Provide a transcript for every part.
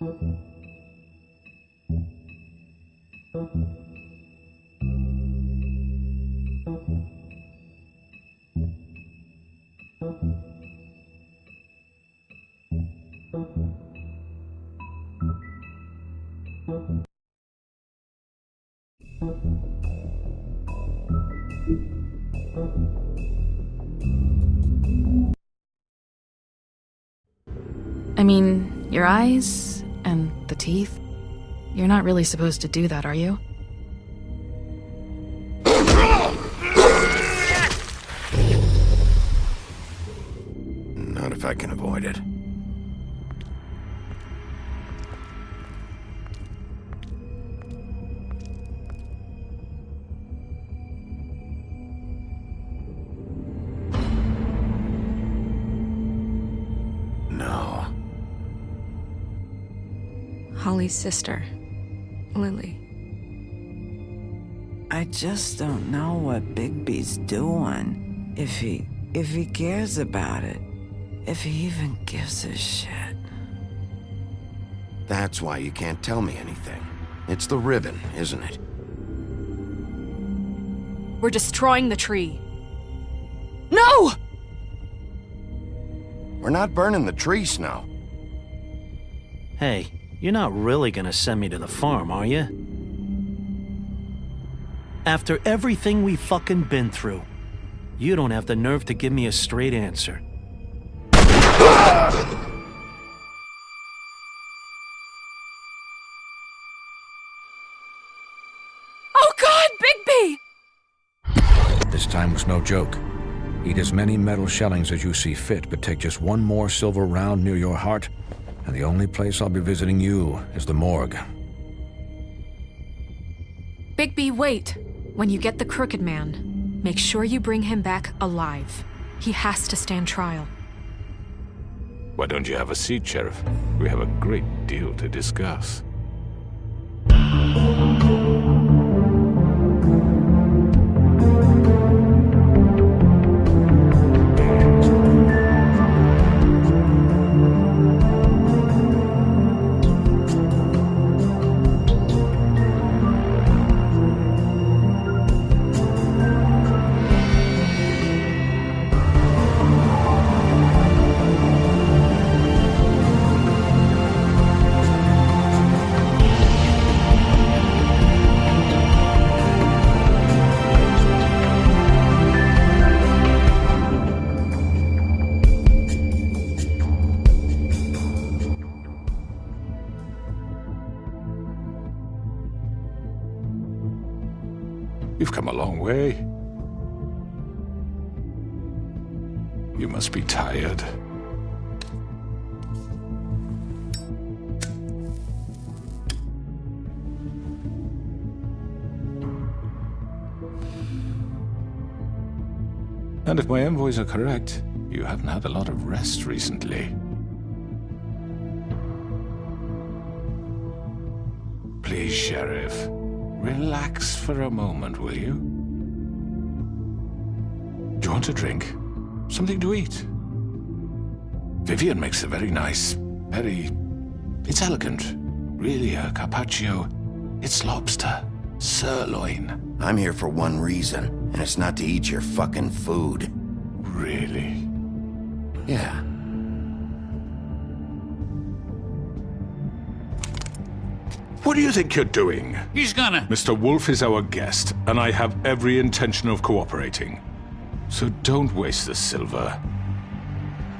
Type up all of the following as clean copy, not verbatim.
I mean, your eyes and the teeth. You're not really supposed to do that, are you? Not if I can avoid it. No. Holly's sister, Lily. I just don't know what Bigby's doing. If he cares about it. If he even gives a shit. That's why you can't tell me anything. It's the ribbon, isn't it? We're destroying the tree. No! We're not burning the tree, Snow. Hey, you're not really gonna send me to the farm, are you? After everything we fucking been through, you don't have the nerve to give me a straight answer. Oh God, Bigby! This time was no joke. Eat as many metal shellings as you see fit, but take just one more silver round near your heart, and the only place I'll be visiting you is the morgue. Bigby, wait. When you get the Crooked Man, make sure you bring him back alive. He has to stand trial. Why don't you have a seat, Sheriff? We have a great deal to discuss. You've come a long way. You must be tired. And if my envoys are correct, you haven't had a lot of rest recently. Please, Sheriff. Relax for a moment, will you? Do you want a drink? Something to eat? Vivian makes a very nice, it's elegant. Really a carpaccio. It's lobster. Sirloin. I'm here for one reason, and it's not to eat your fucking food. Really? Yeah. What do you think you're doing? He's gonna... Mr. Wolf is our guest, and I have every intention of cooperating. So don't waste the silver.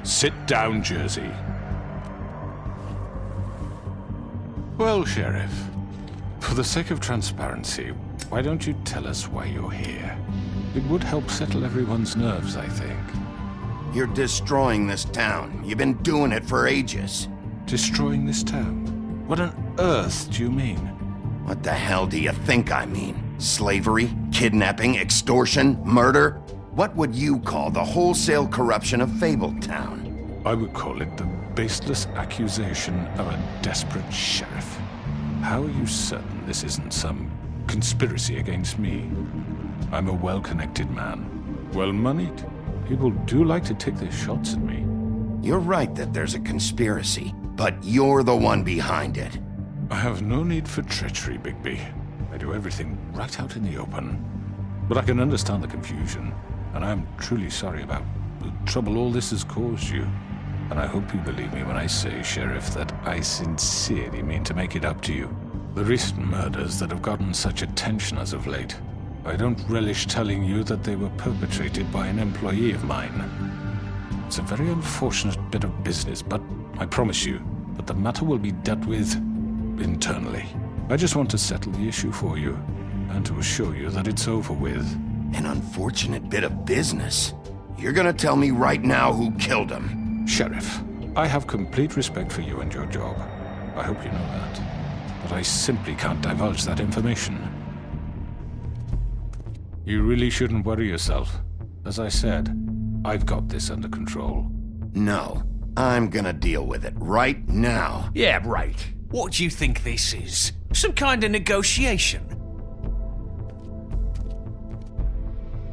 Sit down, Jersey. Well, Sheriff, for the sake of transparency, why don't you tell us why you're here? It would help settle everyone's nerves, I think. You're destroying this town. You've been doing it for ages. Destroying this town? What on earth do you mean? What the hell do you think I mean? Slavery? Kidnapping? Extortion? Murder? What would you call the wholesale corruption of Fabletown? I would call it the baseless accusation of a desperate sheriff. How are you certain this isn't some conspiracy against me? I'm a well-connected man, well-moneyed. People do like to take their shots at me. You're right that there's a conspiracy, but you're the one behind it. I have no need for treachery, Bigby. I do everything right out in the open. But I can understand the confusion, and I'm truly sorry about the trouble all this has caused you. And I hope you believe me when I say, Sheriff, that I sincerely mean to make it up to you. The recent murders that have gotten such attention as of late, I don't relish telling you that they were perpetrated by an employee of mine. It's a very unfortunate bit of business, but I promise you that the matter will be dealt with internally. I just want to settle the issue for you, and to assure you that it's over with. An unfortunate bit of business? You're gonna tell me right now who killed him? Sheriff, I have complete respect for you and your job. I hope you know that. But I simply can't divulge that information. You really shouldn't worry yourself. As I said, I've got this under control. No, I'm gonna deal with it right now. Yeah, right. What do you think this is? Some kind of negotiation?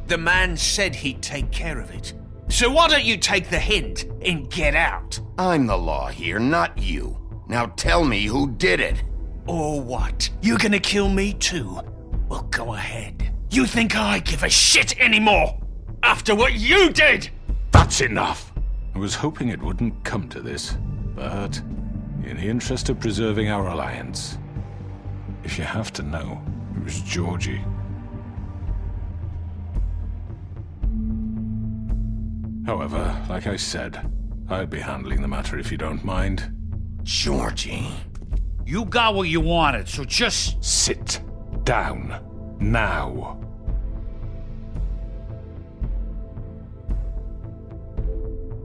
The man said he'd take care of it. So why don't you take the hint and get out? I'm the law here, not you. Now tell me who did it. Or what? You're gonna kill me too? Well, go ahead. You think I give a shit anymore? After what you did? That's enough! I was hoping it wouldn't come to this, but in the interest of preserving our alliance, if you have to know, it was Georgie. However, like I said, I'll be handling the matter if you don't mind. Georgie. You got what you wanted, so just... Sit down. Now.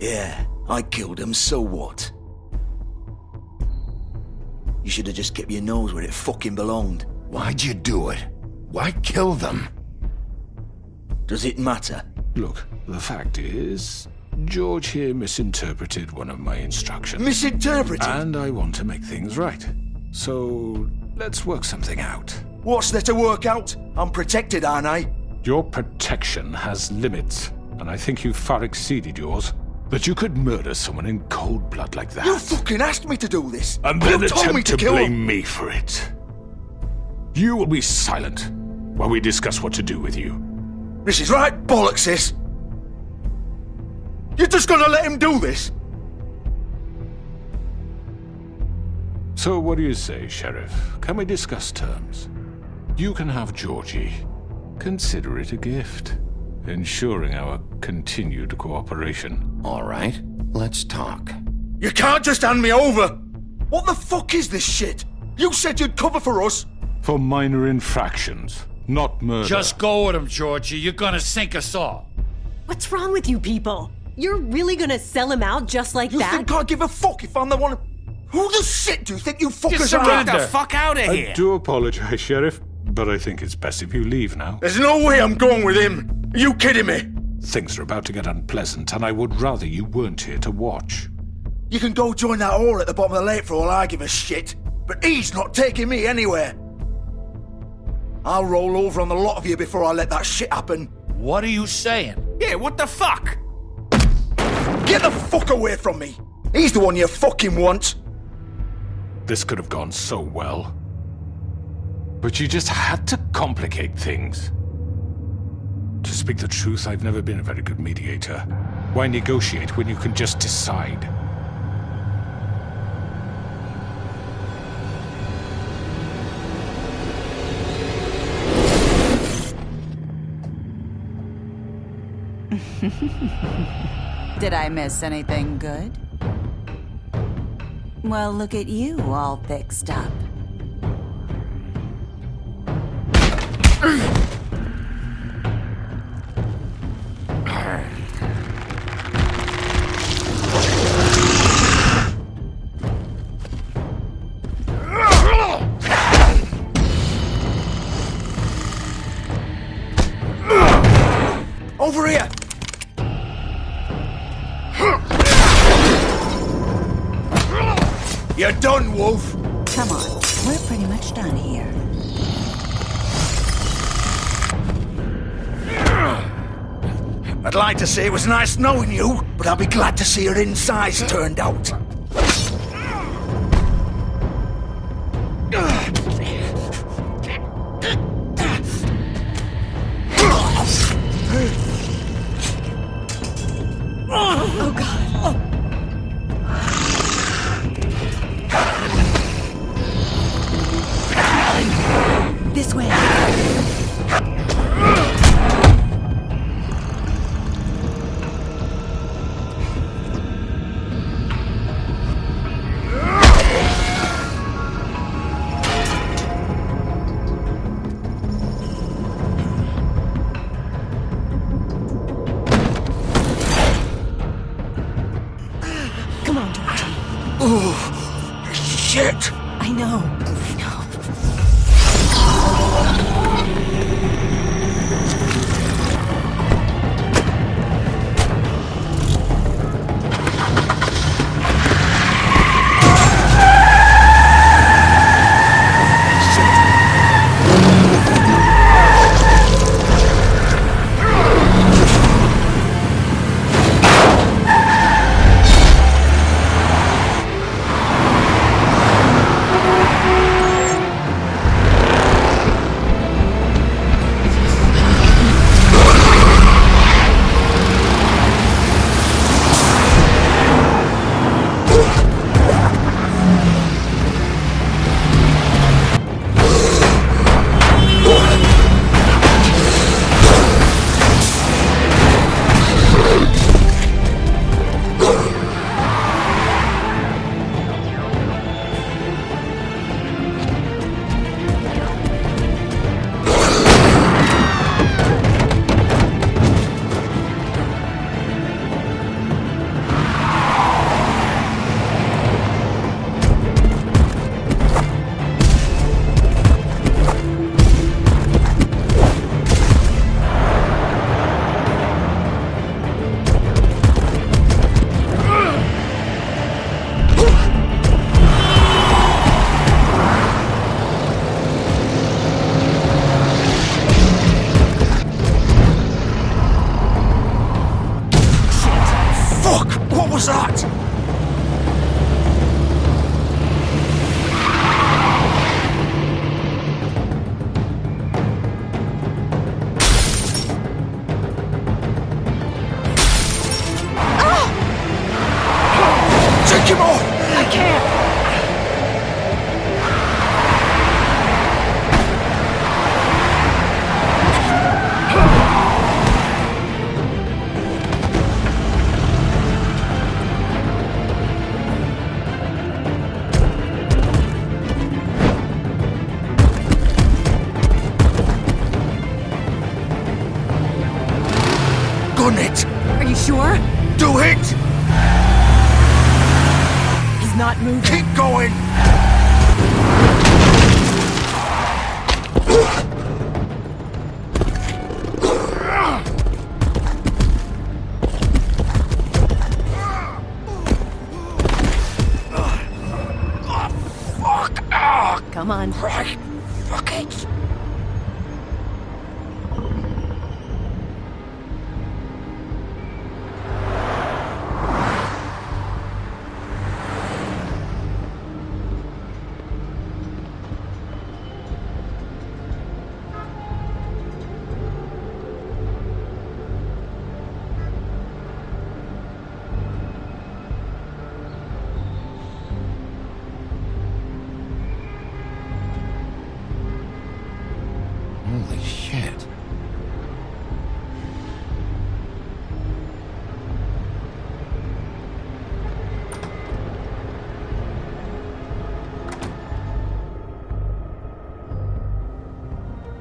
Yeah, I killed him, so what? You should have just kept your nose where it fucking belonged. Why'd you do it? Why kill them? Does it matter? Look, the fact is, George here misinterpreted one of my instructions. Misinterpreted? And I want to make things right. So, let's work something out. What's there to work out? I'm protected, aren't I? Your protection has limits, and I think you've far exceeded yours. That you could murder someone in cold blood like that. You fucking asked me to do this! And then you told me attempt to kill blame him. me for it. You will be silent while we discuss what to do with you. This is right bollocks, sis. You're just gonna let him do this? So what do you say, Sheriff? Can we discuss terms? You can have Georgie. Consider it a gift, ensuring our continued cooperation. All right, let's talk. You can't just hand me over! What the fuck is this shit? You said you'd cover for us! For minor infractions, not murder. Just go with him, Georgie. You're gonna sink us all. What's wrong with you people? You're really gonna sell him out just like You that? think I give a fuck if I'm the one? Who the shit do you think you fuckers are? Get the fuck out of I here! do apologize, Sheriff, but I think it's best if you leave now. There's no way I'm going with him! Are you kidding me? Things are about to get unpleasant, and I would rather you weren't here to watch. You can go join that whore at the bottom of the lake for all I give a shit, but he's not taking me anywhere. I'll roll over on the lot of you before I let that shit happen. What are you saying? Yeah, what the fuck? Get the fuck away from me! He's the one you fucking want! This could have gone so well. But you just had to complicate things. To speak the truth, I've never been a very good mediator. Why negotiate when you can just decide? Did I miss anything good? Well, look at you, all fixed up. Over here! You're done, Wolf! Come on, we're pretty much done here. I'd like to say it was nice knowing you, but I'll be glad to see your insides turned out. Oh, God. This way. Come on, Georgie. Oh, shit! I know. What was that? Take him off! I can't. Gun it! Are you sure? Do it! He's not moving. Keep going! Come on. Right. Fuck it. Holy shit.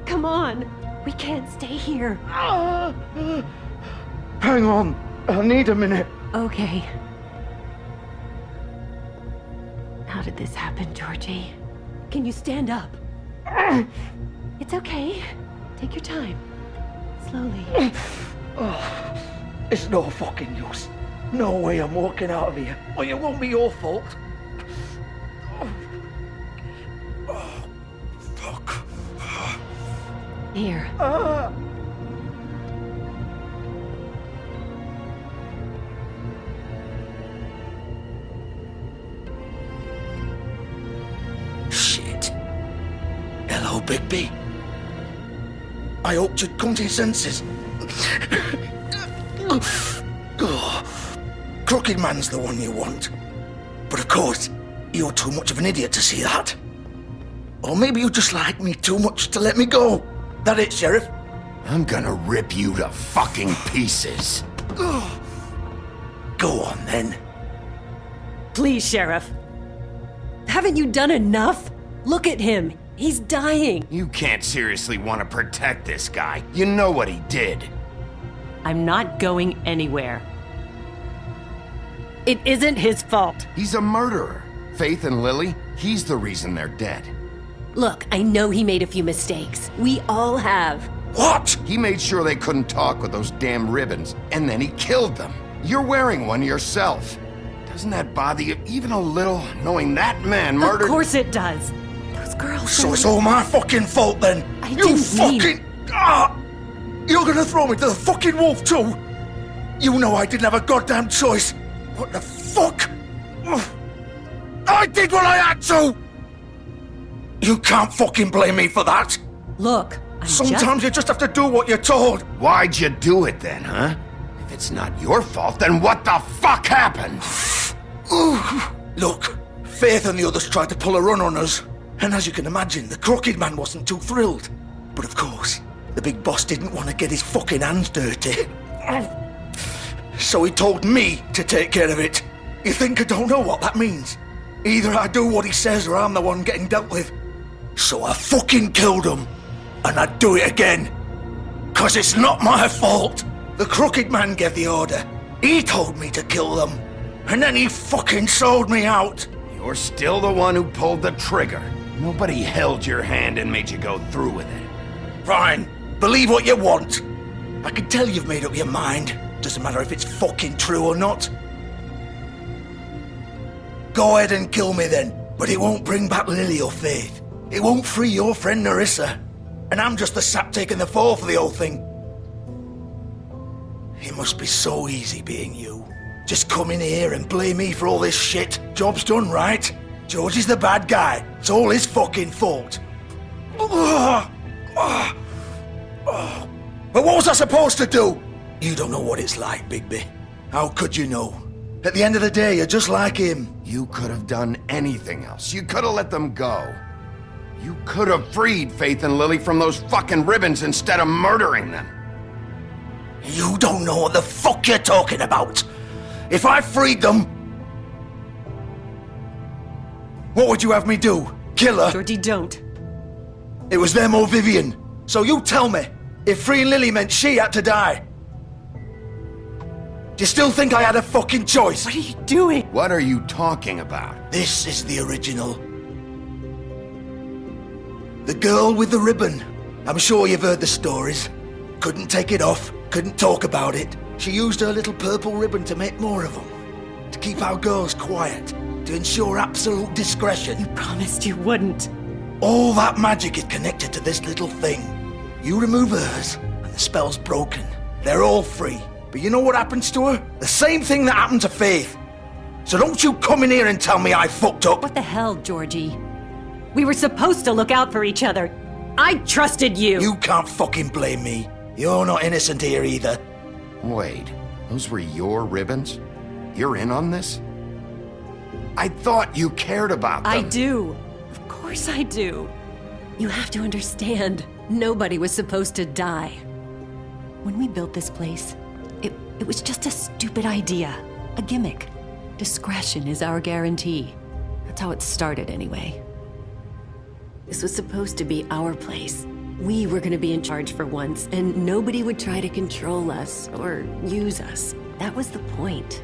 Come on. We can't stay here. Hang on. I need a minute. Okay. How did this happen, Georgie? Can you stand up? It's okay. Take your time. Slowly. Oh, it's no fucking use. No way I'm walking out of here. Well, it won't be your fault. Oh, fuck. Here. Shit. Oh, Bigby. I hoped you'd come to your senses. Crooked Man's the one you want. But of course, you're too much of an idiot to see that. Or maybe you just like me too much to let me go. That it, Sheriff? I'm gonna rip you to fucking pieces. Go on, then. Please, Sheriff. Haven't you done enough? Look at him. He's dying. You can't seriously want to protect this guy. You know what he did. I'm not going anywhere. It isn't his fault. He's a murderer. Faith and Lily, he's the reason they're dead. Look, I know he made a few mistakes. We all have. What? He made sure they couldn't talk with those damn ribbons, and then he killed them. You're wearing one yourself. Doesn't that bother you even a little, knowing that man murdered— Of course it does. Those girls— So it's all my fucking fault, then? You fucking— You're gonna throw me to the fucking wolf, too? You know I didn't have a goddamn choice. What the fuck? I did what I had to! You can't fucking blame me for that. Look, Sometimes you just have to do what you're told. Why'd you do it then, huh? If it's not your fault, then what the fuck happened? Look, Faith and the others tried to pull a run on us. And as you can imagine, the Crooked Man wasn't too thrilled. But of course, the big boss didn't want to get his fucking hands dirty. So he told me to take care of it. You think I don't know what that means? Either I do what he says or I'm the one getting dealt with. So I fucking killed him. And I'd do it again. 'Cause it's not my fault. The Crooked Man gave the order. He told me to kill them. And then he fucking sold me out. You're still the one who pulled the trigger. Nobody held your hand and made you go through with it. Fine. Believe what you want. I can tell you've made up your mind. Doesn't matter if it's fucking true or not. Go ahead and kill me then. But it won't bring back Lily or Faith. It won't free your friend Nerissa. And I'm just the sap taking the fall for the whole thing. It must be so easy being you. Just come in here and blame me for all this shit. Job's done, right? George is the bad guy. It's all his fucking fault. But what was I supposed to do? You don't know what it's like, Bigby. How could you know? At the end of the day, you're just like him. You could have done anything else. You could have let them go. You could have freed Faith and Lily from those fucking ribbons instead of murdering them. You don't know what the fuck you're talking about. If I freed them, what would you have me do? Kill her? Georgie, don't. It was them or Vivian. So you tell me, if freeing Lily meant she had to die, do you still think I had a fucking choice? What are you doing? What are you talking about? This is the original. The girl with the ribbon. I'm sure you've heard the stories. Couldn't take it off, couldn't talk about it. She used her little purple ribbon to make more of them. To keep our girls quiet. To ensure absolute discretion. You promised you wouldn't. All that magic is connected to this little thing. You remove hers, and the spell's broken. They're all free. But you know what happens to her? The same thing that happened to Faith. So don't you come in here and tell me I fucked up. What the hell, Georgie? We were supposed to look out for each other. I trusted you. You can't fucking blame me. You're not innocent here either. Wait, those were your ribbons? You're in on this? I thought you cared about them. I do. Of course I do. You have to understand, nobody was supposed to die. When we built this place, it was just a stupid idea. A gimmick. Discretion is our guarantee. That's how it started anyway. This was supposed to be our place. We were gonna be in charge for once, and nobody would try to control us or use us. That was the point.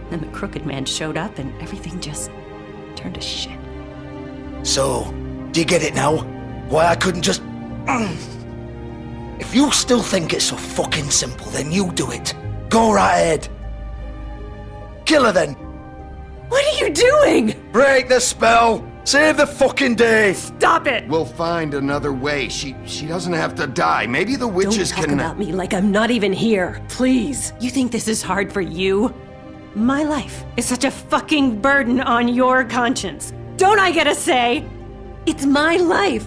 Then the Crooked Man showed up and everything just turned to shit. So, do you get it now? Why I couldn't just... If you still think it's so fucking simple, then you do it. Go right ahead. Kill her then. What are you doing? Break the spell. Save the fucking day. Stop it. We'll find another way. She doesn't have to die. Maybe the witches Don't talk about me like I'm not even here. Please. You think this is hard for you? My life is such a fucking burden on your conscience. Don't I get a say? It's my life.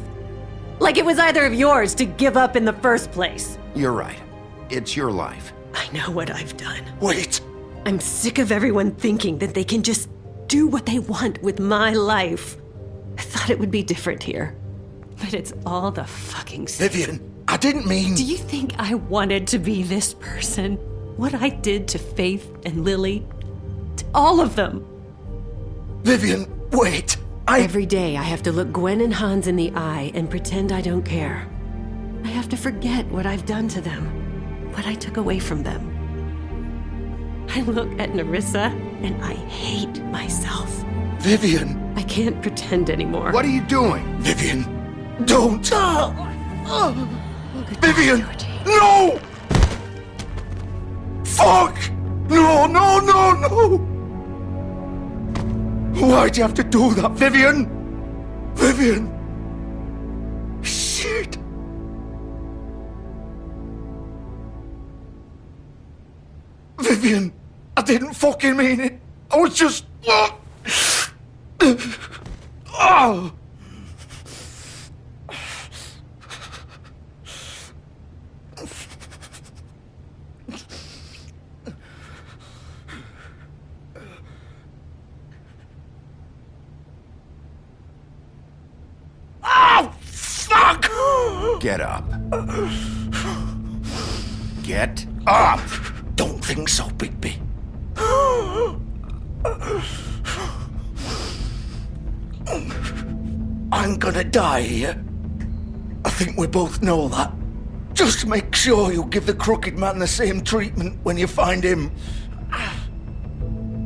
Like it was either of yours to give up in the first place. You're right. It's your life. I know what I've done. Wait! I'm sick of everyone thinking that they can just do what they want with my life. I thought it would be different here. But it's all the fucking same. Vivian, I didn't mean... Do you think I wanted to be this person? What I did to Faith and Lily? To all of them? Vivian, wait! Every day I have to look Gwen and Hans in the eye and pretend I don't care. I have to forget what I've done to them, what I took away from them. I look at Nerissa and I hate myself. Vivian! I can't pretend anymore. What are you doing? Vivian, don't! Vivian! No! Fuck! No, no, no, no! Why'd you have to do that, Vivian? Vivian! Shit! Vivian, I didn't fucking mean it. I was just... Oh! Oh, fuck! Get up. Get up! Don't think so, Bigby. I'm gonna die here. I think we both know that. Just make sure you give the crooked man the same treatment when you find him.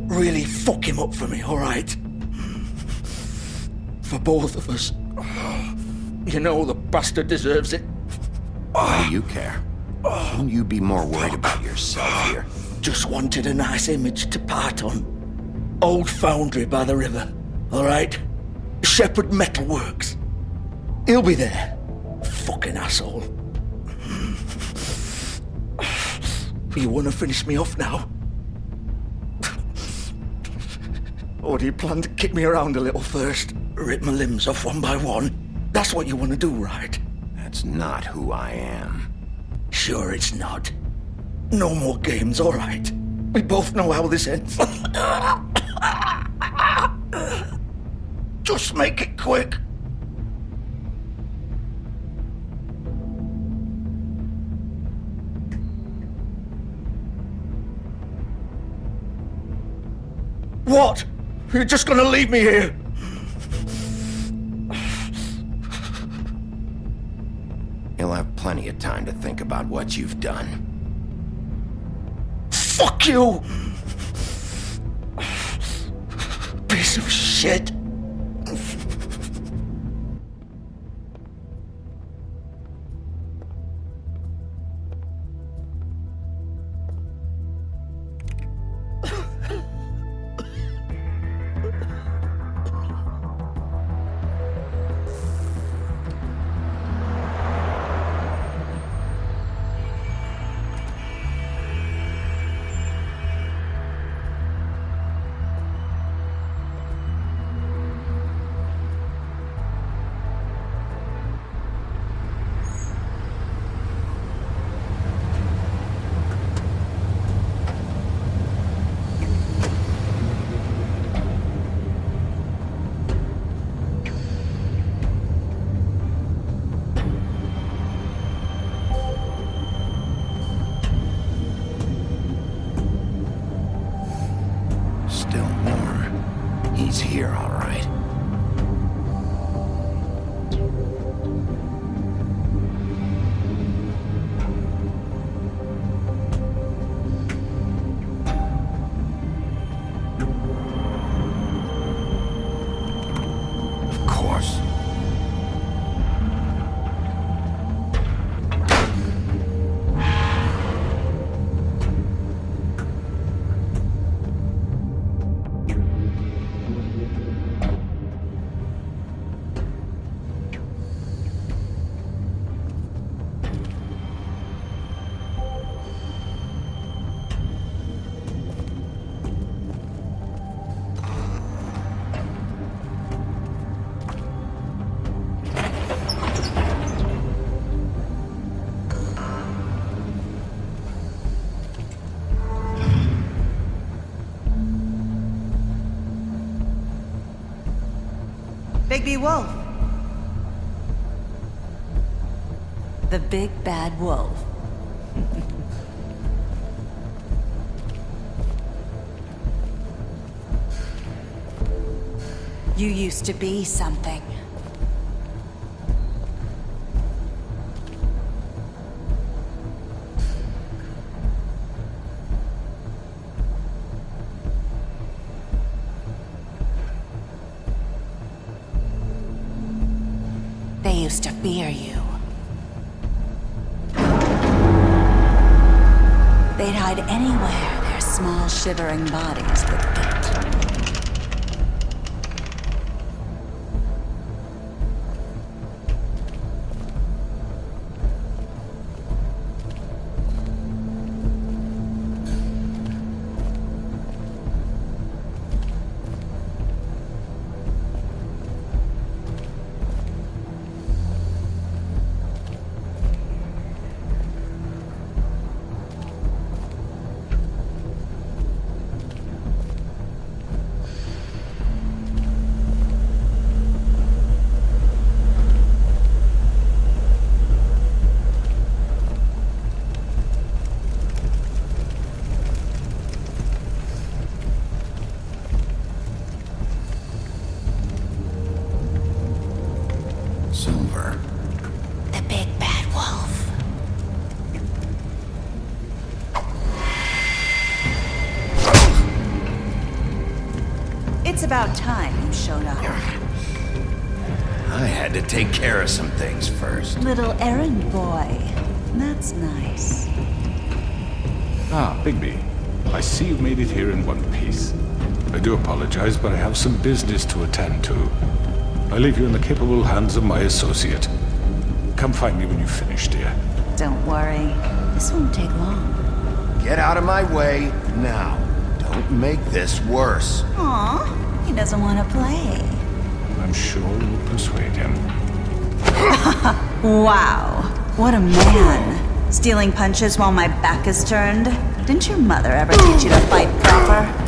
Really fuck him up for me, alright? For both of us. You know the bastard deserves it. Why do you care? Shouldn't you be more worried about yourself here? Just wanted a nice image to part on. Old foundry by the river, alright? Shepherd Metalworks. He'll be there. Fucking asshole. You wanna finish me off now? Or do you plan to kick me around a little first? Rip my limbs off one by one? That's what you wanna do, right? That's not who I am. Sure it's not. No more games, alright? We both know how this ends. Just make it quick. What? You're just gonna leave me here? You'll have plenty of time to think about what you've done. Fuck you! Piece of shit. Still warm. He's here, all right. Of course. Bigby Wolf. The big bad wolf. You used to be something. They used to fear you. They'd hide anywhere their small, shivering bodies would fit. Silver. The big bad wolf. It's about time you showed up. I had to take care of some things first. Little errand boy. That's nice. Ah, Bigby. I see you made it here in one piece. I do apologize, but I have some business to attend to. I leave you in the capable hands of my associate. Come find me when you've finished, dear. Don't worry. This won't take long. Get out of my way now. Don't make this worse. Aw, he doesn't want to play. I'm sure you'll persuade him. Wow, what a man. Stealing punches while my back is turned? Didn't your mother ever teach you to fight proper?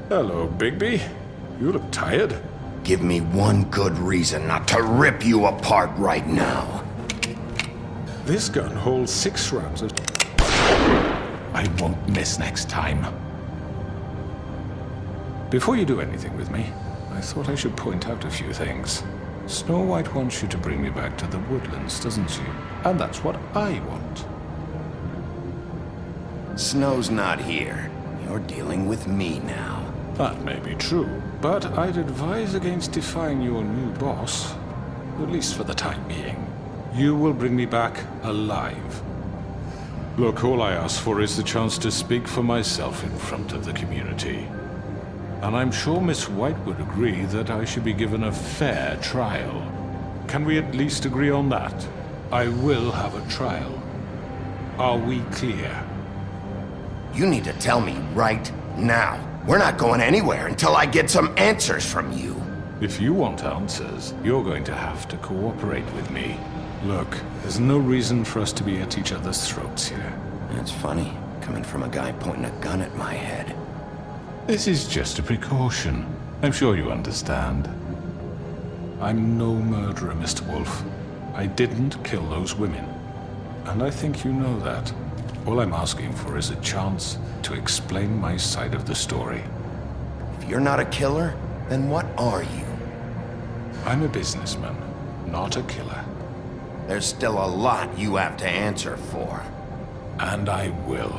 Hello, Bigby. You look tired. Give me one good reason not to rip you apart right now. This gun holds 6 rounds of... I won't miss next time. Before you do anything with me, I thought I should point out a few things. Snow White wants you to bring me back to the woodlands, doesn't she? And that's what I want. Snow's not here. You're dealing with me now. That may be true, but I'd advise against defying your new boss, at least for the time being. You will bring me back alive. Look, all I ask for is the chance to speak for myself in front of the community. And I'm sure Miss White would agree that I should be given a fair trial. Can we at least agree on that? I will have a trial. Are we clear? You need to tell me right now. We're not going anywhere until I get some answers from you. If you want answers, you're going to have to cooperate with me. Look, there's no reason for us to be at each other's throats here. That's funny, coming from a guy pointing a gun at my head. This is just a precaution. I'm sure you understand. I'm no murderer, Mr. Wolf. I didn't kill those women. And I think you know that. All I'm asking for is a chance to explain my side of the story. If you're not a killer, then what are you? I'm a businessman, not a killer. There's still a lot you have to answer for. And I will,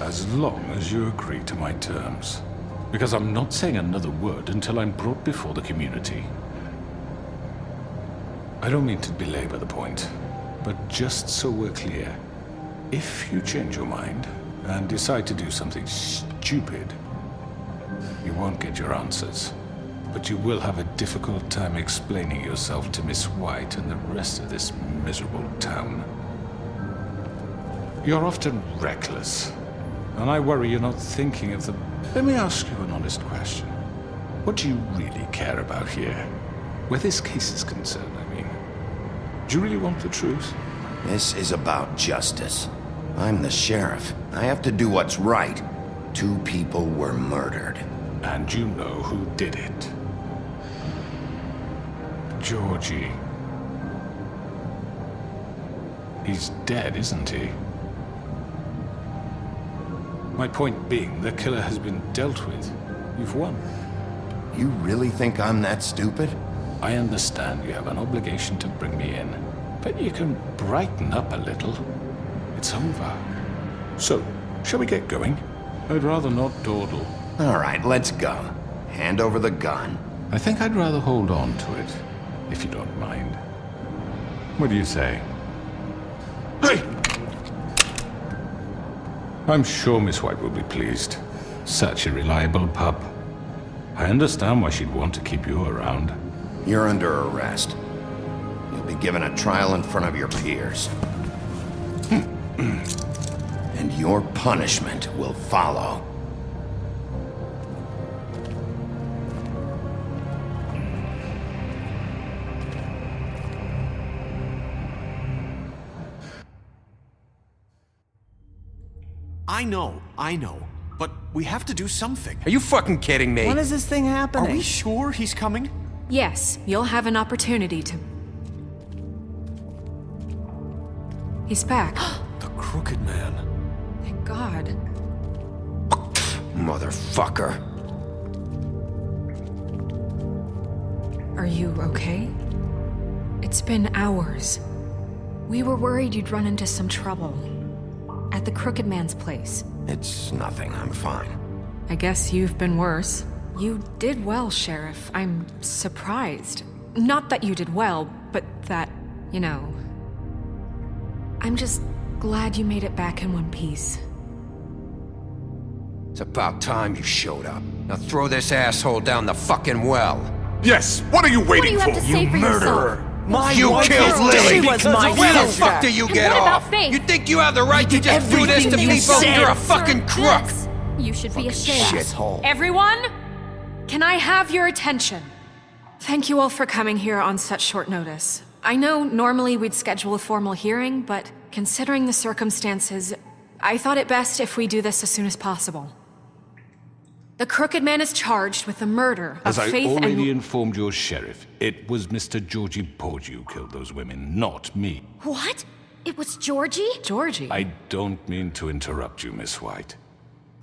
as long as you agree to my terms. Because I'm not saying another word until I'm brought before the community. I don't mean to belabor the point, but just so we're clear, if you change your mind and decide to do something stupid, you won't get your answers. But you will have a difficult time explaining yourself to Miss White and the rest of this miserable town. You're often reckless, and I worry you're not thinking of the... Let me ask you an honest question. What do you really care about here? Where this case is concerned, I mean. Do you really want the truth? This is about justice. I'm the sheriff. I have to do what's right. 2 people were murdered. And you know who did it. Georgie. He's dead, isn't he? My point being, the killer has been dealt with. You've won. You really think I'm that stupid? I understand you have an obligation to bring me in, but you can brighten up a little. It's over. So, shall we get going? I'd rather not dawdle. All right, let's go. Hand over the gun. I think I'd rather hold on to it, if you don't mind. What do you say? Hey! I'm sure Miss White will be pleased. Such a reliable pup. I understand why she'd want to keep you around. You're under arrest. You'll be given a trial in front of your peers. And your punishment will follow. I know. But we have to do something. Are you fucking kidding me? When is this thing happening? Are we sure he's coming? Yes, you'll have an opportunity to... He's back. The Crooked Man. Thank God. Motherfucker. Are you okay? It's been hours. We were worried you'd run into some trouble. At the Crooked Man's place. It's nothing, I'm fine. I guess you've been worse. You did well, Sheriff. I'm surprised. Not that you did well, but that, you know... I'm just glad you made it back in one piece. It's about time you showed up. Now throw this asshole down the fucking well. Yes! What are you waiting What do you have to say for murderer! yourself? My You wife killed is- Lily! She was my Where the sister. fuck do you get what about off? Faith? You think you have the right to just do this to everything you people? said. You're a fucking crook! This. You should be ashamed. Shithole. Everyone, can I have your attention? Thank you all for coming here on such short notice. I know normally we'd schedule a formal hearing, but considering the circumstances, I thought it best if we do this as soon as possible. The Crooked Man is charged with the murder of As I Faith already and... informed your sheriff, it was Mr. Georgie Porgy who killed those women, not me. What? It was Georgie? Georgie? I don't mean to interrupt you, Miss White.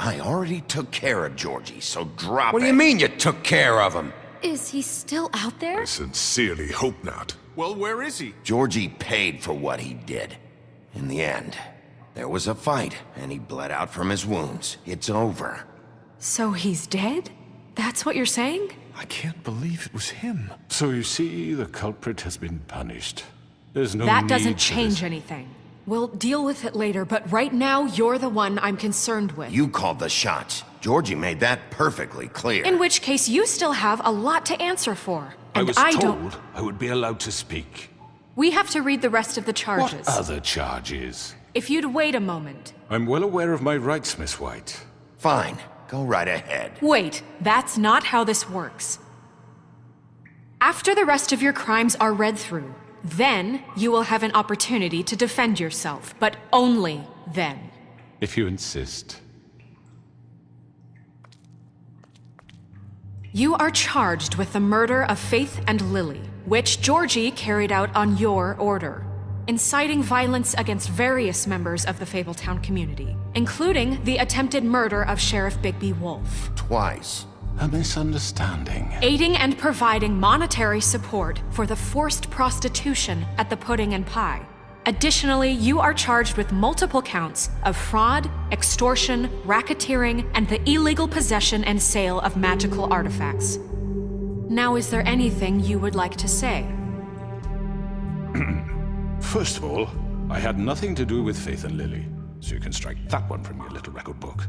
I already took care of Georgie, so drop What do it. you mean you took care of him? Is he still out there? I sincerely hope not. Well, where is he? Georgie paid for what he did. In the end, there was a fight, and he bled out from his wounds. It's over. So he's dead? That's what you're saying? I can't believe it was him. So you see, the culprit has been punished. There's no That need doesn't for change this. anything. We'll deal with it later, but right now, you're the one I'm concerned with. You called the shots. Georgie made that perfectly clear. In which case, you still have a lot to answer for. I And was don't... told I would be allowed to speak. We have to read the rest of the charges. What other charges? If you'd wait a moment. I'm well aware of my rights, Miss White. Fine. Go right ahead. Wait, that's not how this works. After the rest of your crimes are read through, then you will have an opportunity to defend yourself, but only then. If you insist. You are charged with the murder of Faith and Lily, which Georgie carried out on your order, inciting violence against various members of the Fabletown community, including the attempted murder of Sheriff Bigby Wolf. Twice. A misunderstanding. Aiding and providing monetary support for the forced prostitution at the Pudding and Pie. Additionally, you are charged with multiple counts of fraud, extortion, racketeering, and the illegal possession and sale of magical artifacts. Now, is there anything you would like to say? First of all, I had nothing to do with Faith and Lily, so you can strike that one from your little record book.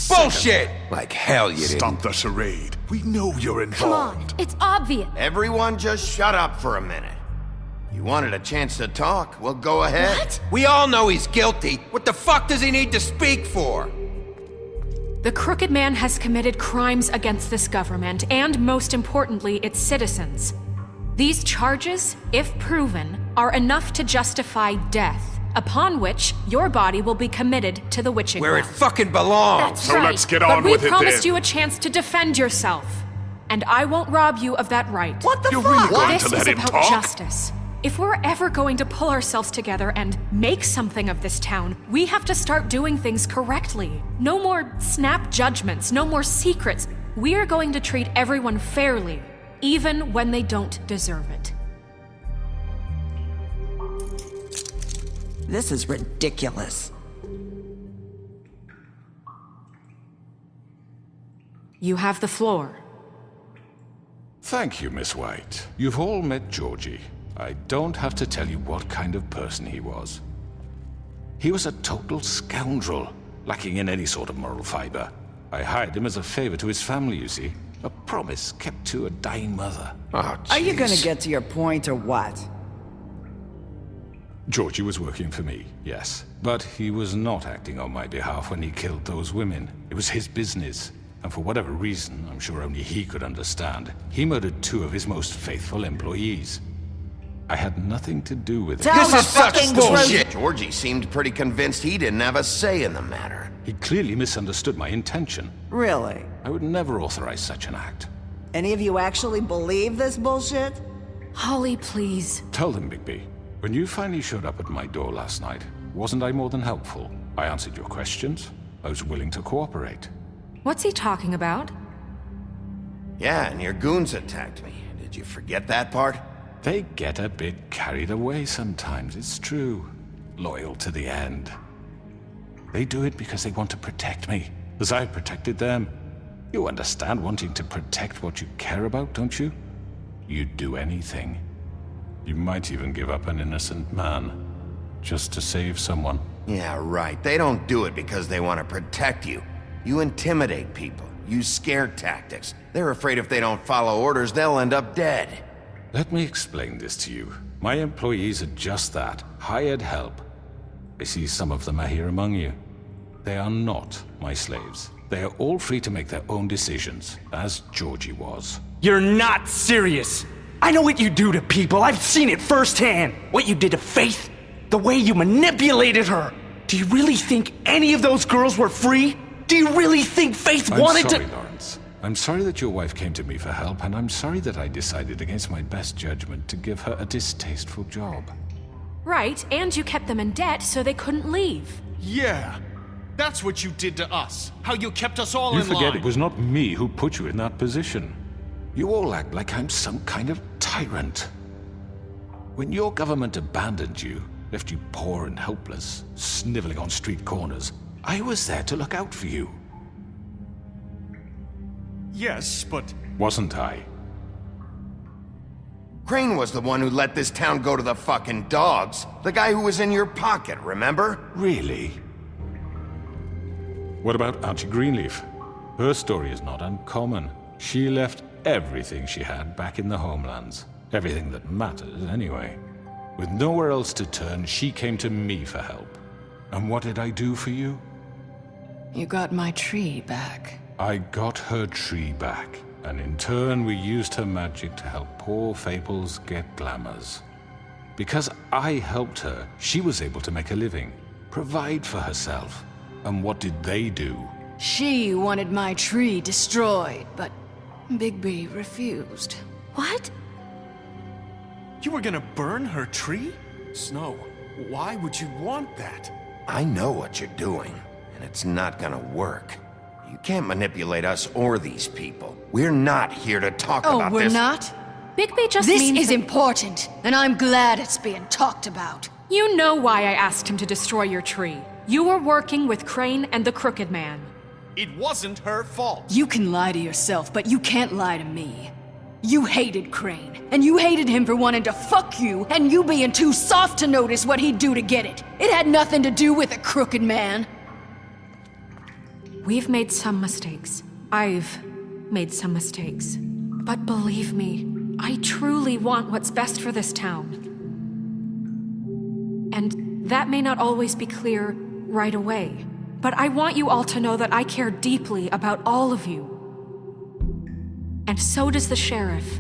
Bullshit! Like hell you didn't. Stop the charade. We know you're Come involved. on, it's obvious. Everyone just shut up for a minute. You wanted a chance to talk? Well, go ahead. What? We all know he's guilty. What the fuck does he need to speak for? The Crooked Man has committed crimes against this government and, most importantly, its citizens. These charges, if proven, are enough to justify death, upon which your body will be committed to the witching Where it well. fucking belongs. That's So right. let's get on but with we it promised then. you a chance to defend yourself, and I won't rob you of that right. What the You're fuck? really going This to let is him about talk? justice. If we're ever going to pull ourselves together and make something of this town, we have to start doing things correctly. No more snap judgments, no more secrets. We are going to treat everyone fairly, even when they don't deserve it. This is ridiculous. You have the floor. Thank you, Miss White. You've all met Georgie. I don't have to tell you what kind of person he was. He was a total scoundrel, lacking in any sort of moral fiber. I hired him as a favor to his family, you see. A promise kept to a dying mother. Oh, Are you gonna jeez. get to your point or what? Georgie was working for me, yes. But he was not acting on my behalf when he killed those women. It was his business. And for whatever reason, I'm sure only he could understand, he murdered 2 of his most faithful employees. I had nothing to do with it. Tell the is such fucking bullshit. truth. Georgie seemed pretty convinced he didn't have a say in the matter. He clearly misunderstood my intention. Really? I would never authorize such an act. Any of you actually believe this bullshit? Holly, please. Tell them, Bigby. When you finally showed up at my door last night, wasn't I more than helpful? I answered your questions. I was willing to cooperate. What's he talking about? Yeah, and your goons attacked me. Did you forget that part? They get a bit carried away sometimes, it's true. Loyal to the end. They do it because they want to protect me, as I've protected them. You understand wanting to protect what you care about, don't you? You'd do anything. You might even give up an innocent man, just to save someone. Yeah, right. They don't do it because they want to protect you. You intimidate people, use scare tactics. They're afraid if they don't follow orders, they'll end up dead. Let me explain this to you. My employees are just that, hired help. I see some of them are here among you. They are not my slaves. They are all free to make their own decisions, as Georgie was. You're not serious. I know what you do to people. I've seen it firsthand. What you did to Faith. The way you manipulated her. Do you really think any of those girls were free? Do you really think Faith wanted I'm sorry, to— Lawrence. I'm sorry that your wife came to me for help, and I'm sorry that I decided against my best judgment to give her a distasteful job. Right, and you kept them in debt so they couldn't leave. Yeah. That's what you did to us. How you kept us all You in line. forget it was not me who put you in that position. You all act like I'm some kind of tyrant. When your government abandoned you, left you poor and helpless, sniveling on street corners, I was there to look out for you. Yes, but... Wasn't I? Crane was the one who let this town go to the fucking dogs. The guy who was in your pocket, remember? Really? What about Auntie Greenleaf? Her story is not uncommon. She left everything she had back in the homelands. Everything that matters, anyway. With nowhere else to turn, she came to me for help. And what did I do for you? You got my tree back. I got her tree back, and in turn we used her magic to help poor Fables get glamours. Because I helped her, she was able to make a living, provide for herself. And what did they do? She wanted my tree destroyed, but Bigby refused. What? You were gonna burn her tree? Snow, why would you want that? I know what you're doing, and it's not gonna work. You can't manipulate us or these people. We're not here to talk about this. Oh, we're not? Bigby just This means is that- important, and I'm glad it's being talked about. You know why I asked him to destroy your tree. You were working with Crane and the Crooked Man. It wasn't her fault. You can lie to yourself, but you can't lie to me. You hated Crane, and you hated him for wanting to fuck you, and you being too soft to notice what he'd do to get it. It had nothing to do with the Crooked Man. We've made some mistakes. I've made some mistakes. But believe me, I truly want what's best for this town. And that may not always be clear right away, but I want you all to know that I care deeply about all of you. And so does the sheriff.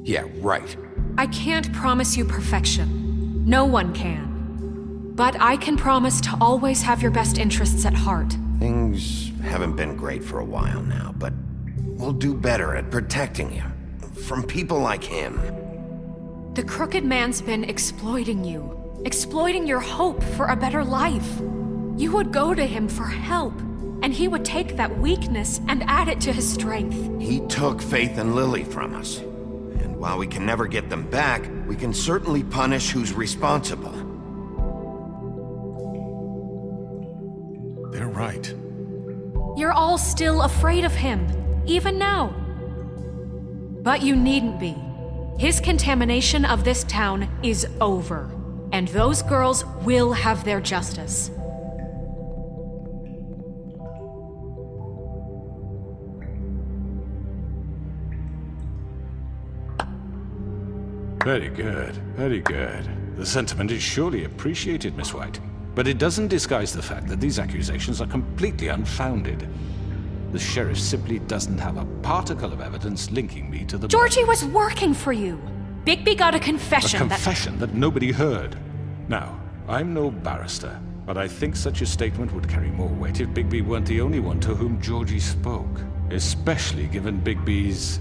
Yeah, right. I can't promise you perfection. No one can. But I can promise to always have your best interests at heart. Things haven't been great for a while now, but we'll do better at protecting you. From people like him. The Crooked Man's been exploiting you. Exploiting your hope for a better life. You would go to him for help, and he would take that weakness and add it to his strength. He took Faith and Lily from us. And while we can never get them back, we can certainly punish who's responsible. They're right. You're all still afraid of him, even now. But you needn't be. His contamination of this town is over, and those girls will have their justice. Very good, very good. The sentiment is surely appreciated, Miss White. But it doesn't disguise the fact that these accusations are completely unfounded. The sheriff simply doesn't have a particle of evidence linking me to the... Georgie was working for you. Bigby got a confession A confession that nobody heard. Now, I'm no barrister, but I think such a statement would carry more weight if Bigby weren't the only one to whom Georgie spoke. Especially given Bigby's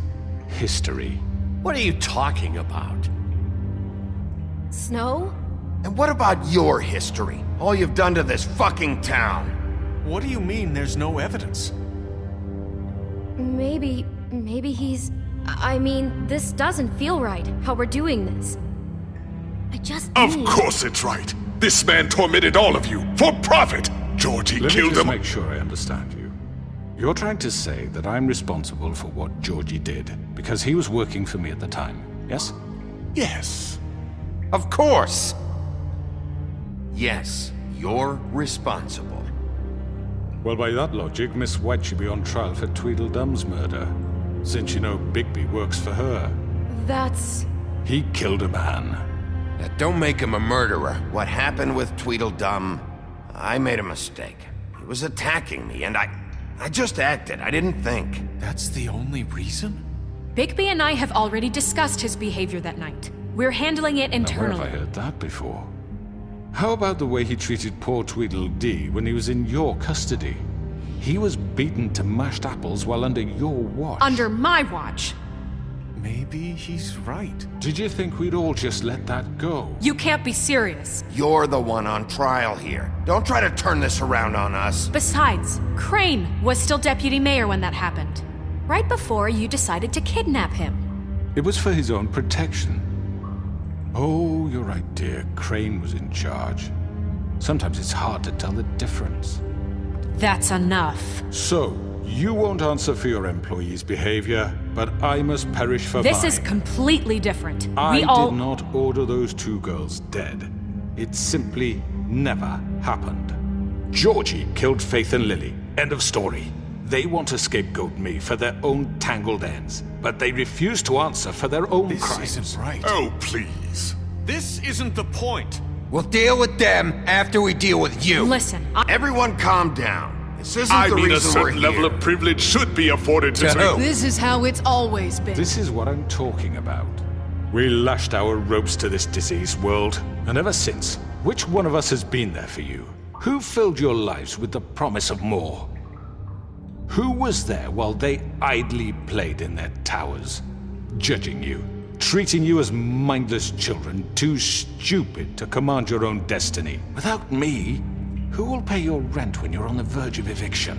history. What are you talking about? Snow? And what about your history? All you've done to this fucking town? What do you mean there's no evidence? Maybe he's... I mean, this doesn't feel right, how we're doing this. I just Of need... course it's right. This man tormented all of you for profit. Georgie Let me killed just them. make sure I understand you. You're trying to say that I'm responsible for what Georgie did because he was working for me at the time, yes? Yes. Of course! Yes, you're responsible. Well, by that logic, Miss White should be on trial for Tweedledum's murder, since you know Bigby works for her. That's... He killed a man. Now, don't make him a murderer. What happened with Tweedledum, I made a mistake. He was attacking me, and I just acted. I didn't think. That's the only reason? Bigby and I have already discussed his behavior that night. We're handling it Now, where internally. have I heard that before? How about the way he treated poor Tweedledee when he was in your custody? He was beaten to mashed apples while under your watch. Under my watch. Maybe he's right. Did you think we'd all just let that go? You can't be serious. You're the one on trial here. Don't try to turn this around on us. Besides, Crane was still deputy mayor when that happened. Right before you decided to kidnap him. It was for his own protection. Oh, you're right, dear. Crane was in charge. Sometimes it's hard to tell the difference. That's enough. So, you won't answer for your employees' behavior, but I must perish for This mine. is completely different. I We all... did not order those two girls dead. It simply never happened. Georgie killed Faith and Lily. End of story. They want to scapegoat me for their own tangled ends, but they refuse to answer for their own crimes. This isn't right. Oh, please. This isn't the point. We'll deal with them after we deal with you. Listen, Everyone calm down. This isn't I the mean, a reason we're certain level here. of privilege should be afforded to To who? This is how it's always been. This is what I'm talking about. We lashed our ropes to this diseased world, and ever since, which one of us has been there for you? Who filled your lives with the promise of more? Who was there while they idly played in their towers, judging you, treating you as mindless children, too stupid to command your own destiny? Without me, who will pay your rent when you're on the verge of eviction?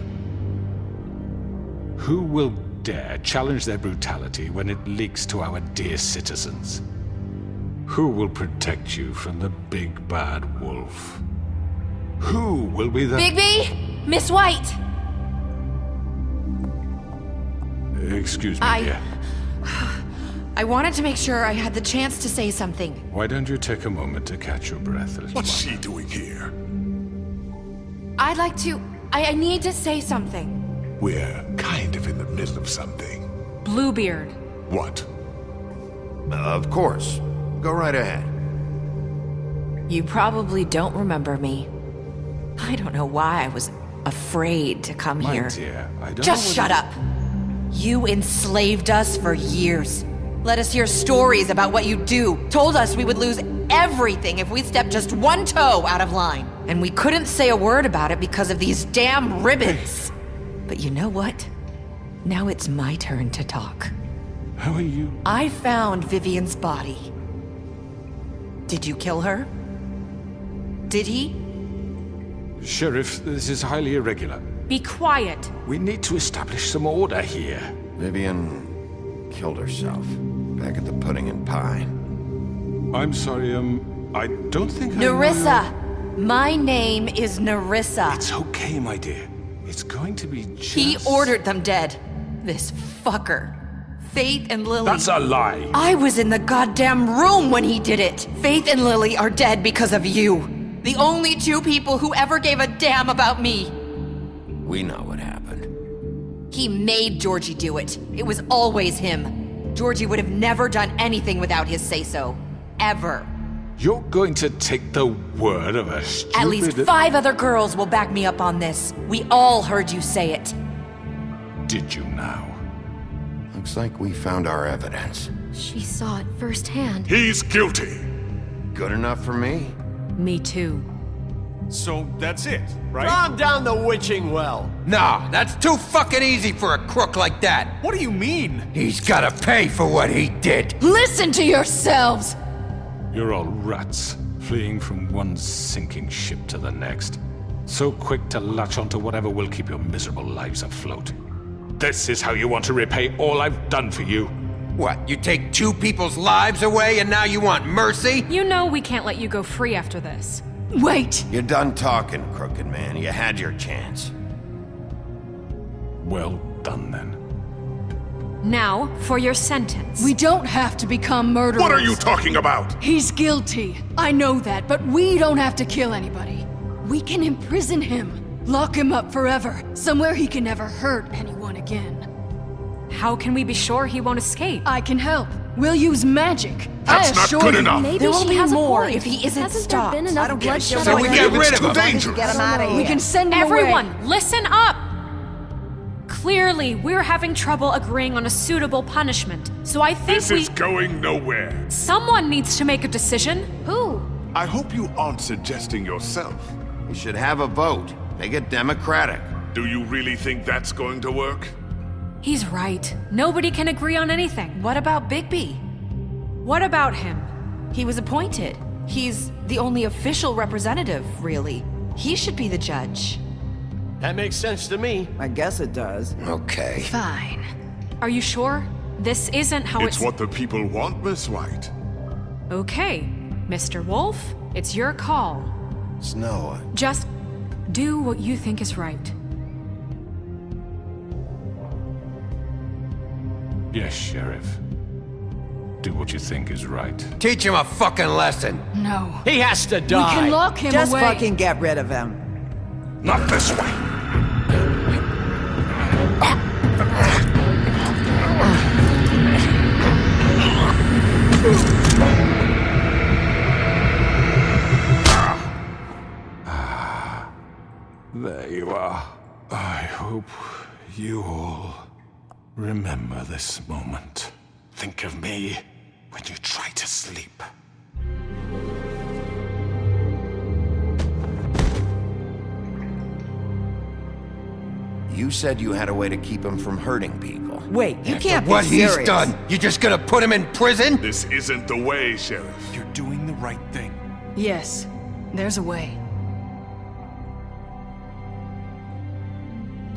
Who will dare challenge their brutality when it leaks to our dear citizens? Who will protect you from the big bad wolf? Who will be the... Bigby! Miss White! Excuse me, dear. I wanted to make sure I had the chance to say something. Why don't you take a moment to catch your breath, little What's one? she doing here? I'd like to... I need to say something. We're kind of in the middle of something. Bluebeard. What? Of course. Go right ahead. You probably don't remember me. I don't know why I was afraid to come My here. dear, I don't Just know shut up! You enslaved us for years. Let us hear stories about what you do. Told us we would lose everything if we stepped just one toe out of line. And we couldn't say a word about it because of these damn ribbons. But you know what? Now it's my turn to talk. How are you? I found Vivian's body. Did you kill her? Did he? Sheriff, this is highly irregular. Be quiet. We need to establish some order here. Vivian killed herself back at the Pudding and Pie. I'm sorry, I don't think Nerissa! My name is Nerissa. It's okay, my dear. It's going to be just... He ordered them dead. This fucker. Faith and Lily. That's a lie. I was in the goddamn room when he did it. Faith and Lily are dead because of you. The only two people who ever gave a damn about me. We know what happened. He made Georgie do it. It was always him. Georgie would have never done anything without his say-so. Ever. You're going to take the word of a stupid... At least 5 other girls will back me up on this. We all heard you say it. Did you now? Looks like we found our evidence. She saw it firsthand. He's guilty. Good enough for me? Me too. So that's it, right? Calm down the witching well. Nah, that's too fucking easy for a crook like that. What do you mean? He's gotta pay for what he did. Listen to yourselves! You're all rats, fleeing from one sinking ship to the next. So quick to latch onto whatever will keep your miserable lives afloat. This is how you want to repay all I've done for you. What, you take 2 people's lives away and now you want mercy? You know we can't let you go free after this. Wait! You're done talking, crooked man. You had your chance. Well done, then. Now, for your sentence. We don't have to become murderers. What are you talking about? He's guilty. I know that, but we don't have to kill anybody. We can imprison him. Lock him up forever. Somewhere he can never hurt anyone again. How can we be sure he won't escape? I can help. We'll use magic. That's I not assure good you. enough. Maybe There will she be has more a point. if he isn't Hasn't stopped. there been enough bloodshed? So we get rid of him. Dangerous. Get him out of here. We can send him Everyone, away. listen up! Clearly, we're having trouble agreeing on a suitable punishment, so I think This is going nowhere. someone needs to make a decision. Who? I hope you aren't suggesting yourself. We should have a vote. Make it democratic. Do you really think that's going to work? He's right. Nobody can agree on anything. What about Bigby? What about him? He was appointed. He's the only official representative, really. He should be the judge. That makes sense to me. I guess it does. Okay. Fine. Are you sure? This isn't how It's what the people want, Miss White. Okay, Mr. Wolf, it's your call. Snow, Just do what you think is right. Yes, Sheriff. Do what you think is right. Teach him a fucking lesson. No. He has to die. We can lock him Just away. fucking get rid of him. Not this way. There you are. I hope you all remember this moment. Think of me when you try to sleep. you said you had a way to keep him from hurting people. Wait, you After can't what be serious. he's done, you just gonna put him in prison? This isn't the way, Sheriff. You're doing the right thing. Yes, there's a way.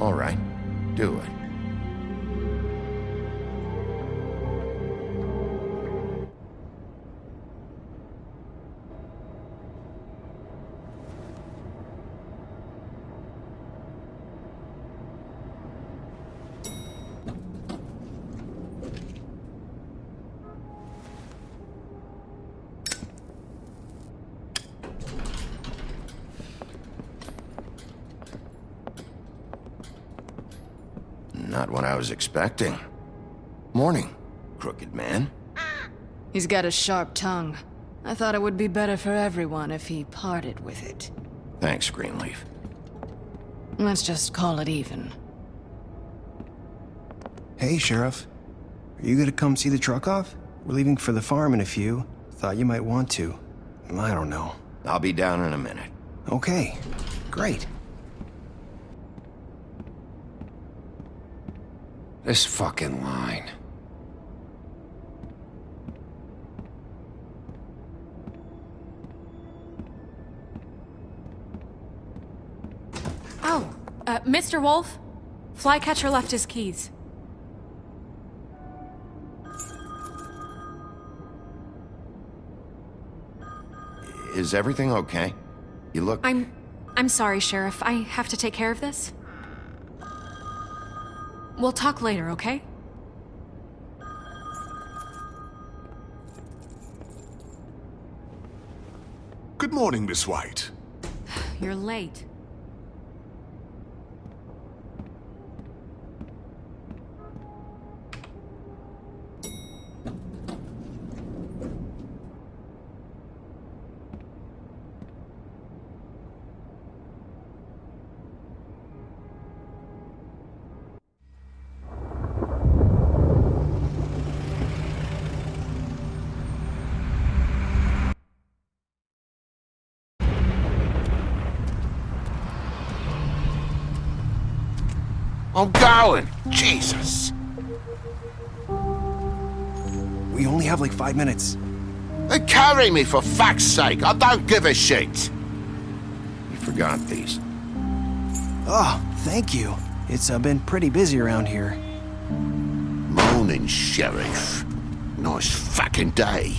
All right, do it. Not what I was expecting. Morning, crooked man. He's got a sharp tongue. I thought it would be better for everyone if he parted with it. Thanks, Greenleaf. Let's just call it even. Hey, Sheriff. Are you gonna come see the truck off? We're leaving for the farm in a few. Thought you might want to. I don't know. I'll be down in a minute. Okay, great. This fucking line. Oh, Mr. Wolf, Flycatcher left his keys. Is everything okay? You look... I'm sorry, Sheriff. I have to take care of this. We'll talk later, okay? Good morning, Miss White. You're late. I'm going. Jesus. We only have like 5 minutes. Then carry me, for fuck's sake. I don't give a shit. You forgot these. Oh, thank you. It's been pretty busy around here. Morning, Sheriff. Nice fucking day.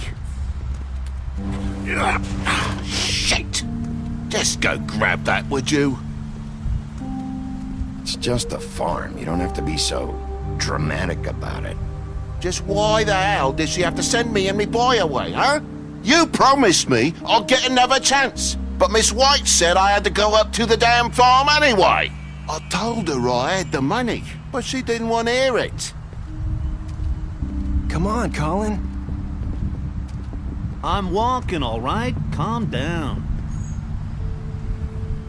Shit. Just go grab that, would you? It's just a farm. You don't have to be so dramatic about it. Just why the hell did she have to send me and me boy away, huh? You promised me I'll get another chance. But Miss White said I had to go up to the damn farm anyway. I told her I had the money, but she didn't want to hear it. Come on, Colin. I'm walking, all right? Calm down.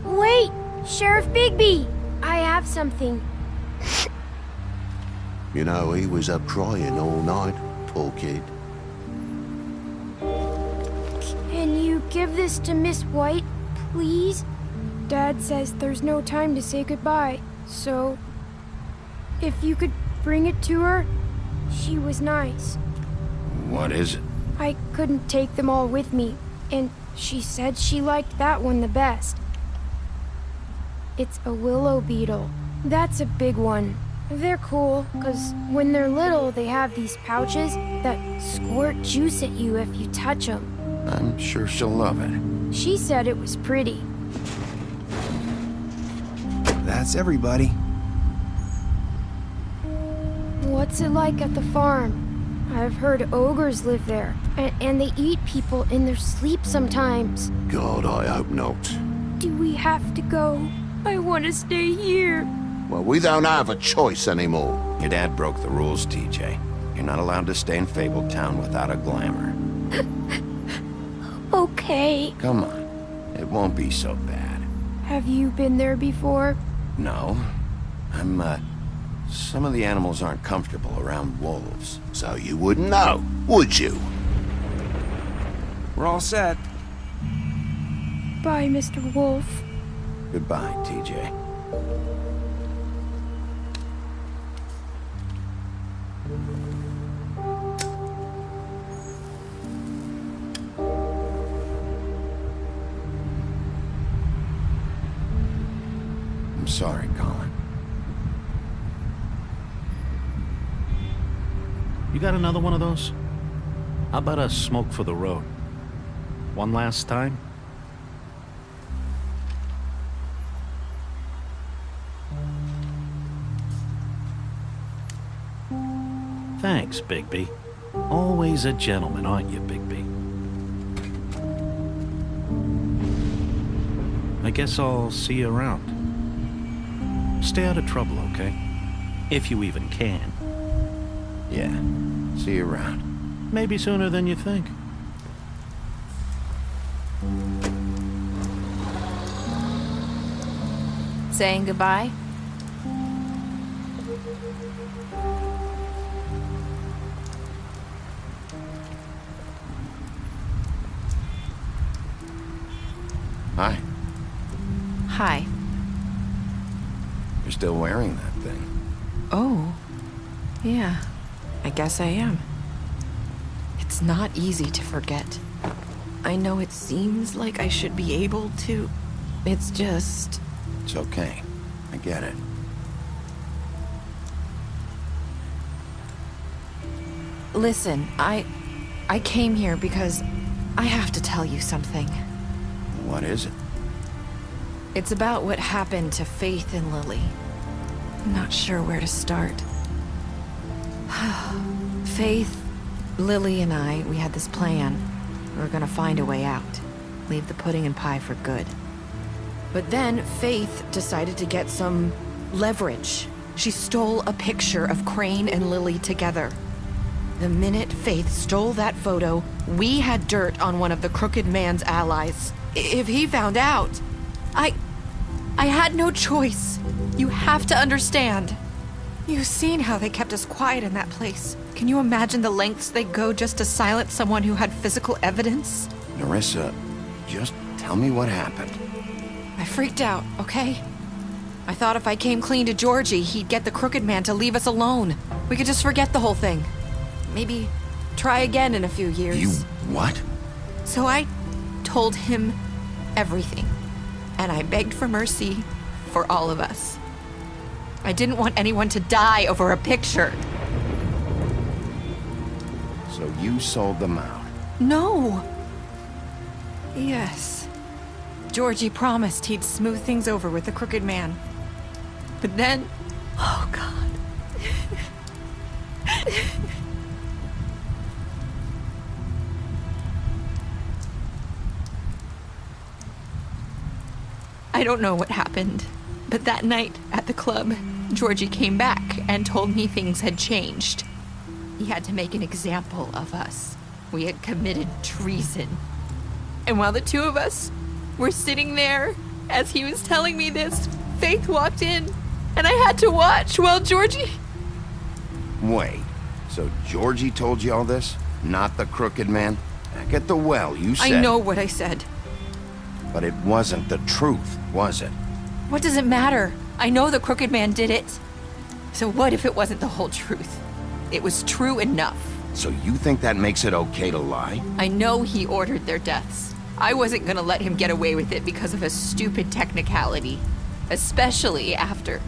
Wait! Sheriff Bigby! I have something. You know, he was up crying all night, poor kid. Can you give this to Miss White, please? Dad says there's no time to say goodbye, so... if you could bring it to her, she was nice. What is it? I couldn't take them all with me, and she said she liked that one the best. It's a willow beetle. That's a big one. They're cool, because when they're little, they have these pouches that squirt juice at you if you touch them. I'm sure she'll love it. She said it was pretty. That's everybody. What's it like at the farm? I've heard ogres live there, and they eat people in their sleep sometimes. God, I hope not. Do we have to go? I want to stay here. Well, we don't have a choice anymore. Your dad broke the rules, TJ. You're not allowed to stay in Fabletown without a glamour. Okay. Come on. It won't be so bad. Have you been there before? No. Some of the animals aren't comfortable around wolves. So you wouldn't know, would you? We're all set. Bye, Mr. Wolf. Goodbye, TJ. I'm sorry, Colin. You got another one of those? How about a smoke for the road? One last time? Thanks, Bigby. Always a gentleman, aren't you, Bigby? I guess I'll see you around. Stay out of trouble, okay? If you even can. Yeah. See you around. Maybe sooner than you think. Saying goodbye? Hi. Hi. You're still wearing that thing. Oh. Yeah. I guess I am. It's not easy to forget. I know it seems like I should be able to. It's just... It's okay. I get it. Listen, I came here because I have to tell you something. What is it? It's about what happened to Faith and Lily. I'm not sure where to start. Faith, Lily, and I, we had this plan. We were gonna find a way out. Leave the pudding and pie for good. But then Faith decided to get some leverage. She stole a picture of Crane and Lily together. The minute Faith stole that photo, we had dirt on one of the Crooked Man's allies. If he found out, I had no choice. You have to understand. You've seen how they kept us quiet in that place. Can you imagine the lengths they'd go just to silence someone who had physical evidence? Nerissa, just tell me what happened. I freaked out, okay? I thought if I came clean to Georgie, he'd get the Crooked Man to leave us alone. We could just forget the whole thing. Maybe try again in a few years. You what? So I told him everything. And I begged for mercy for all of us. I didn't want anyone to die over a picture. So you sold them out? No. Yes. Georgie promised he'd smooth things over with the Crooked Man. But then... Oh, God. I don't know what happened, but that night at the club, Georgie came back and told me things had changed. He had to make an example of us. We had committed treason. And while the two of us were sitting there, as he was telling me this, Faith walked in, and I had to watch while Georgie... Wait, so Georgie told you all this? Not the crooked man? Back at the well, you said... I know what I said. But it wasn't the truth, was it? What does it matter? I know the crooked man did it. So what if it wasn't the whole truth? It was true enough. So you think that makes it okay to lie? I know he ordered their deaths. I wasn't gonna let him get away with it because of a stupid technicality. Especially after...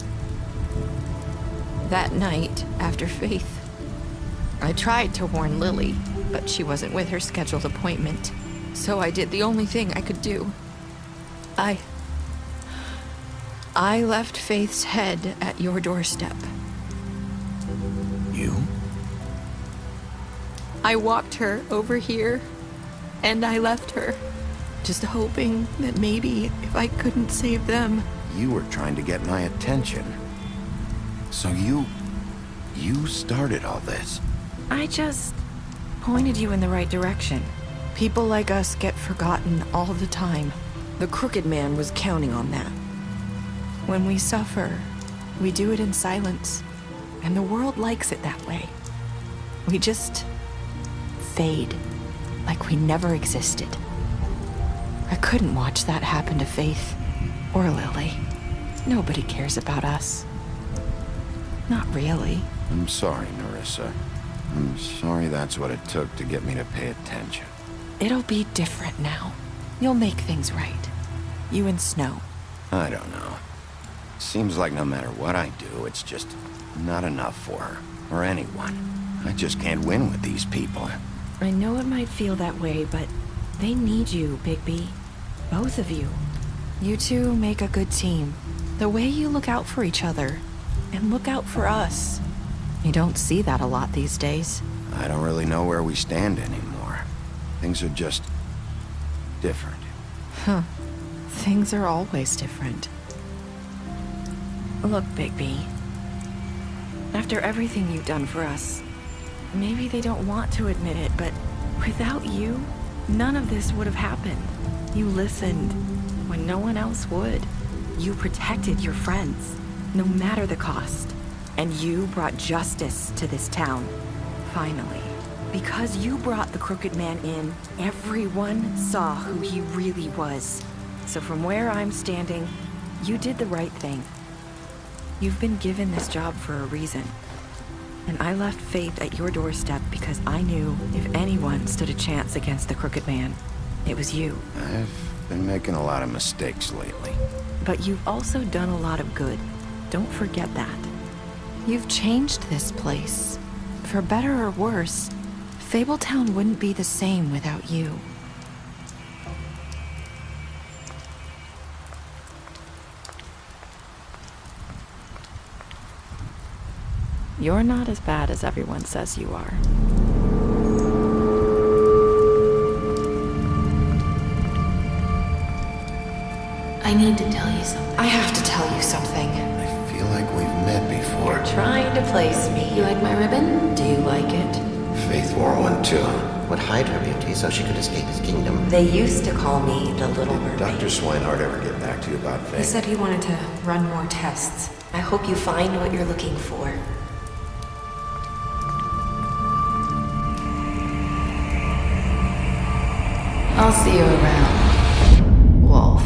that night, after Faith. I tried to warn Lily, but she wasn't with her scheduled appointment. So I did the only thing I could do. I left Faith's head at your doorstep. You? I walked her over here, and I left her, just hoping that maybe if I couldn't save them... You were trying to get my attention. So you started all this. I just pointed you in the right direction. People like us get forgotten all the time. The crooked man was counting on that. When we suffer, we do it in silence, and the world likes it that way. We just fade, like we never existed. I couldn't watch that happen to Faith, or Lily. Nobody cares about us. Not really. I'm sorry, Nerissa. I'm sorry that's what it took to get me to pay attention. It'll be different now. You'll make things right. You and Snow. I don't know. Seems like no matter what I do, it's just not enough for her, or anyone. I just can't win with these people. I know it might feel that way, but they need you, Bigby. Both of you. You two make a good team. The way you look out for each other, and look out for us. You don't see that a lot these days. I don't really know where we stand anymore. Things are just... different. Huh. Things are always different. Look, Bigby. After everything you've done for us, maybe they don't want to admit it, but without you, none of this would have happened. You listened when no one else would. You protected your friends, no matter the cost. And you brought justice to this town, finally. Because you brought the crooked man in, everyone saw who he really was. So from where I'm standing, you did the right thing. You've been given this job for a reason. And I left Faith at your doorstep because I knew if anyone stood a chance against the crooked man, it was you. I've been making a lot of mistakes lately. But you've also done a lot of good. Don't forget that. You've changed this place. For better or worse, Fabletown wouldn't be the same without you. You're not as bad as everyone says you are. I need to tell you something. I have to tell you something. I feel like we've met before. You're trying to place me. You like my ribbon? Do you like it? Faith wore one too. Would hide her beauty so she could escape his kingdom. They used to call me the Little Mermaid. Dr. Swinehart ever get back to you about Faith? He said he wanted to run more tests. I hope you find what you're looking for. I'll see you around, Wolf.